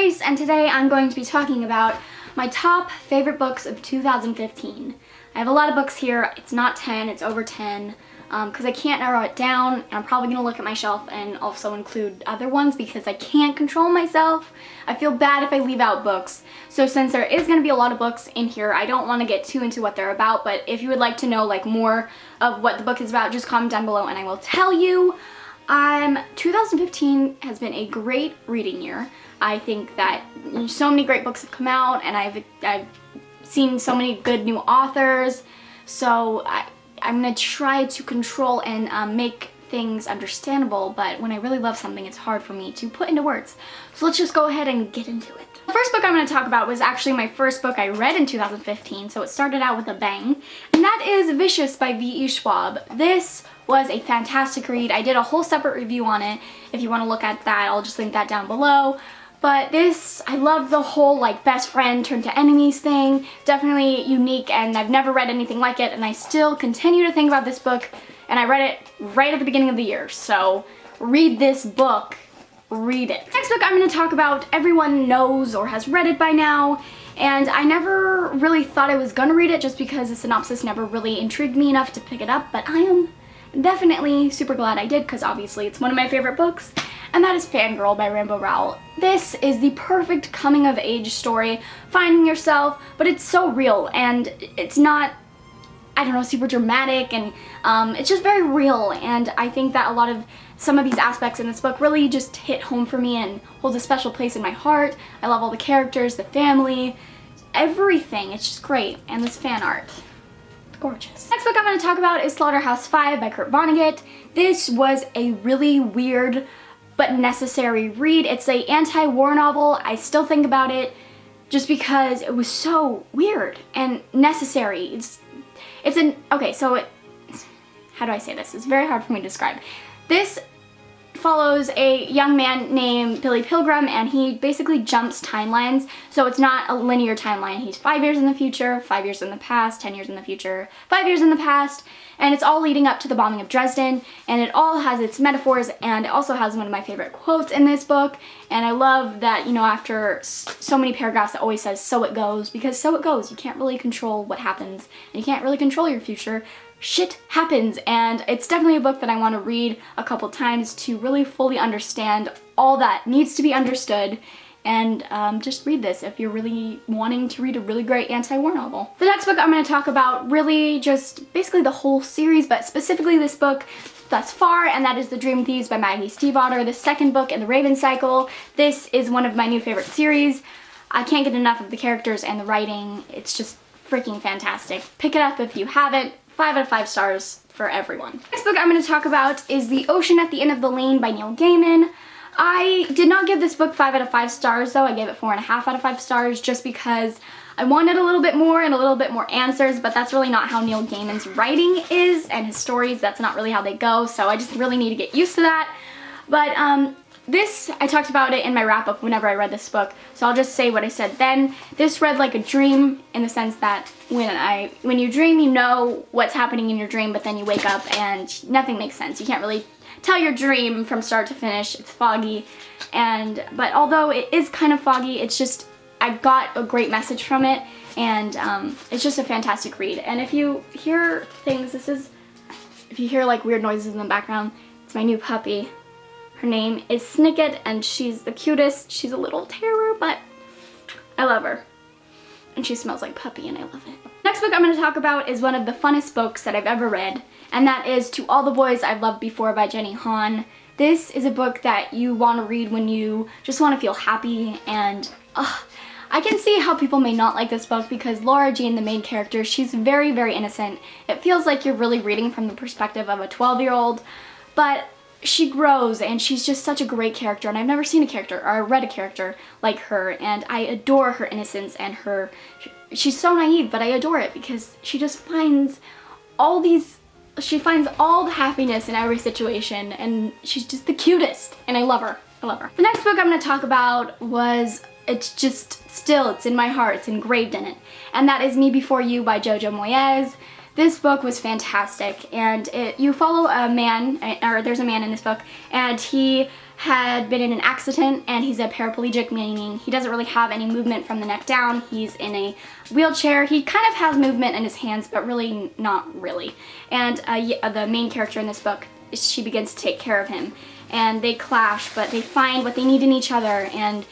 Grace, and today I'm going to be talking about my top favorite books of 2015. I have a lot of books here. It's not 10, it's over 10, because I can't narrow it down, and I'm probably going to look at my shelf and also include other ones because I can't control myself. I feel bad if I leave out books. So since there is going to be a lot of books in here, I don't want to get too into what they're about, but if you would like to know more of what the book is about, just comment down below and I will tell you. 2015 has been a great reading year. I think that so many great books have come out, and I've seen so many good new authors. So I'm gonna try to control and make things understandable, but when I really love something, it's hard for me to put into words. So let's just go ahead and get into it. The first book I'm going to talk about was actually my first book I read in 2015, so it started out with a bang, and that is Vicious by V.E. Schwab. This was a fantastic read. I did a whole separate review on it. If you want to look at that, I'll just link that down below. But this, I loved the whole best friend turned to enemies thing. Definitely unique, and I've never read anything like it, and I still continue to think about this book, and I read it right at the beginning of the year. So read this book. Read it. Next book I'm going to talk about, everyone knows or has read it by now, and I never really thought I was going to read it just because the synopsis never really intrigued me enough to pick it up, but I am definitely super glad I did because obviously it's one of my favorite books, and that is Fangirl by Rainbow Rowell. This is the perfect coming of age story, finding yourself, but it's so real, and it's not, I don't know, super dramatic, and it's just very real, and I think that a lot of some of these aspects in this book really just hit home for me and holds a special place in my heart. I love all the characters, the family, everything. It's just great, and this fan art. Gorgeous. Next book I'm going to talk about is Slaughterhouse-Five by Kurt Vonnegut. This was a really weird but necessary read. It's an anti-war novel. I still think about it just because it was so weird and necessary. Okay, so how do I say this? It's very hard for me to describe. This follows a young man named Billy Pilgrim, and he basically jumps timelines, so it's not a linear timeline. He's 5 years in the future, 5 years in the past, 10 years in the future, 5 years in the past, and it's all leading up to the bombing of Dresden, and it all has its metaphors, and it also has one of my favorite quotes in this book, and I love that, after so many paragraphs it always says, "So it goes," because so it goes. You can't really control what happens, and you can't really control your future. Shit happens, and it's definitely a book that I want to read a couple times to really fully understand all that needs to be understood, and just read this if you're really wanting to read a really great anti-war novel. The next book I'm going to talk about really just basically the whole series, but specifically this book thus far, and that is The Dream Thieves by Maggie Stiefvater, the second book in the Raven cycle. This is one of my new favorite series. I can't get enough of the characters and the writing. It's just freaking fantastic. Pick it up if you haven't. 5 out of 5 stars for everyone. Next book I'm going to talk about is The Ocean at the End of the Lane by Neil Gaiman. I did not give this book 5 out of 5 stars though. I gave it 4.5 out of 5 stars just because I wanted a little bit more and a little bit more answers, but that's really not how Neil Gaiman's writing is, and his stories, that's not really how they go, so I just really need to get used to that. But this, I talked about it in my wrap-up whenever I read this book, so I'll just say what I said then. This read like a dream in the sense that when you dream, you know what's happening in your dream, but then you wake up and nothing makes sense. You can't really tell your dream from start to finish. It's foggy, but although it is kind of foggy, it's just, I got a great message from it, and it's just a fantastic read. And if you hear things, if you hear weird noises in the background, it's my new puppy. Her name is Snicket, and she's the cutest. She's a little terror, but I love her. And she smells like puppy, and I love it. Next book I'm going to talk about is one of the funnest books that I've ever read, and that is To All the Boys I've Loved Before by Jenny Han. This is a book that you want to read when you just want to feel happy, and I can see how people may not like this book because Laura Jean, the main character, she's very, very innocent. It feels like you're really reading from the perspective of a 12-year-old, but she grows, and she's just such a great character, and I've never seen a character or read a character like her, and I adore her innocence and she's so naive, but I adore it because she just finds all the happiness in every situation, and she's just the cutest, and I love her. I love her. The next book I'm going to talk about it's in my heart, it's engraved in it, and that is Me Before You by Jojo Moyes. this book was fantastic, and you follow a man, or there's a man in this book, and he had been in an accident, and he's a paraplegic, meaning he doesn't really have any movement from the neck down. He's in a wheelchair. He kind of has movement in his hands, but really not really. And the main character in this book, she begins to take care of him, and they clash, but they find what they need in each other. And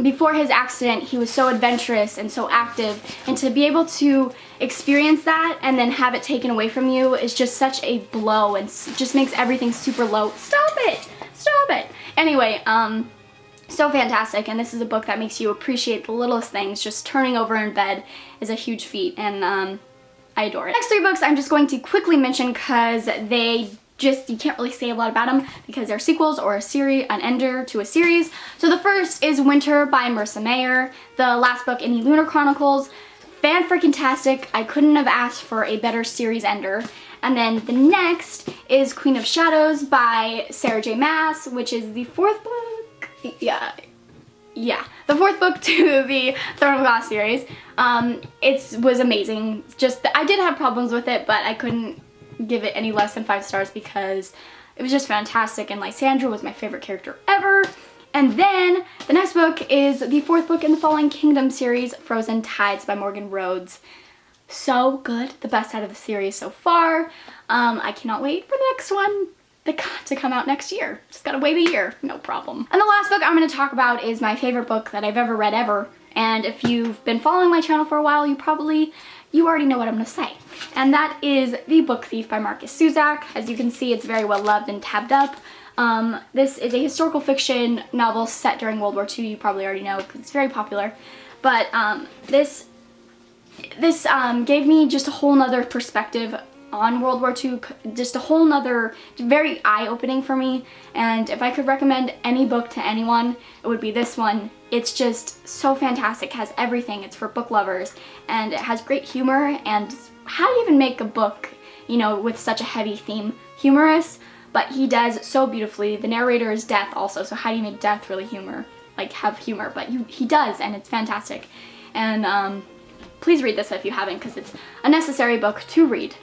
before his accident, he was so adventurous and so active, and to be able to experience that and then have it taken away from you is just such a blow, and just makes everything super low. Stop it! Stop it! Anyway, so fantastic, and this is a book that makes you appreciate the littlest things. Just turning over in bed is a huge feat, and I adore it. Next 3 books I'm just going to quickly mention because you can't really say a lot about them because they're sequels or an ender to a series. So the first is Winter by Marissa Meyer, the last book in the Lunar Chronicles. Fan-freaking-tastic. I couldn't have asked for a better series ender. And then the next is Queen of Shadows by Sarah J. Maas, which is the 4th book. Yeah, the 4th book to the Throne of Glass series. It was amazing. I did have problems with it, but I couldn't give it any less than 5 stars because it was just fantastic, and Lysandra was my favorite character ever. And then the next book is the 4th book in the Fallen Kingdom series, Frozen Tides by Morgan Rhodes. So good, the best out of the series so far. I cannot wait for the next one to come out next year. Just gotta wait a year, no problem. And the last book I'm gonna talk about is my favorite book that I've ever read ever. And if you've been following my channel for a while, you already know what I'm gonna say. And that is The Book Thief by Marcus Zusak. As you can see, it's very well loved and tabbed up. This is a historical fiction novel set during World War II. You probably already know because it's very popular. But this gave me just a whole nother perspective on World War II, just a whole nother, very eye-opening for me. And if I could recommend any book to anyone, it would be this one. It's just so fantastic. It has everything. It's for book lovers, and it has great humor. And how do you even make a book, with such a heavy theme humorous? But he does so beautifully. The narrator is deaf also, so how do you make death really have humor? But he does, and it's fantastic. And please read this if you haven't, because it's a necessary book to read.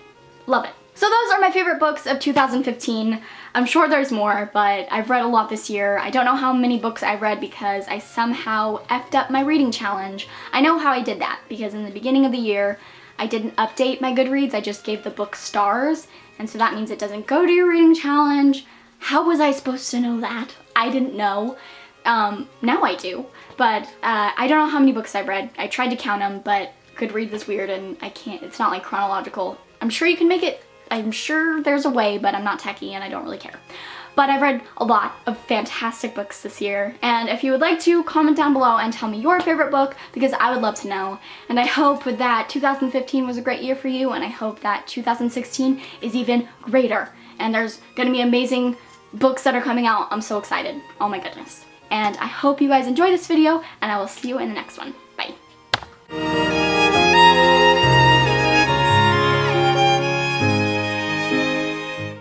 Love it. So those are my favorite books of 2015. I'm sure there's more, but I've read a lot this year. I don't know how many books I read because I somehow effed up my reading challenge. I know how I did that, because in the beginning of the year, I didn't update my Goodreads. I just gave the book stars, and so that means it doesn't go to your reading challenge. How was I supposed to know that? I didn't know. Now I do, but I don't know how many books I've read. I tried to count them, but Goodreads is weird, and I can't. It's not like chronological. I'm sure you can make it. I'm sure there's a way, but I'm not techie and I don't really care. But I've read a lot of fantastic books this year, and if you would like to, comment down below and tell me your favorite book, because I would love to know. And I hope that 2015 was a great year for you, and I hope that 2016 is even greater. And there's gonna be amazing books that are coming out. I'm so excited. Oh my goodness. And I hope you guys enjoy this video, and I will see you in the next one. Bye.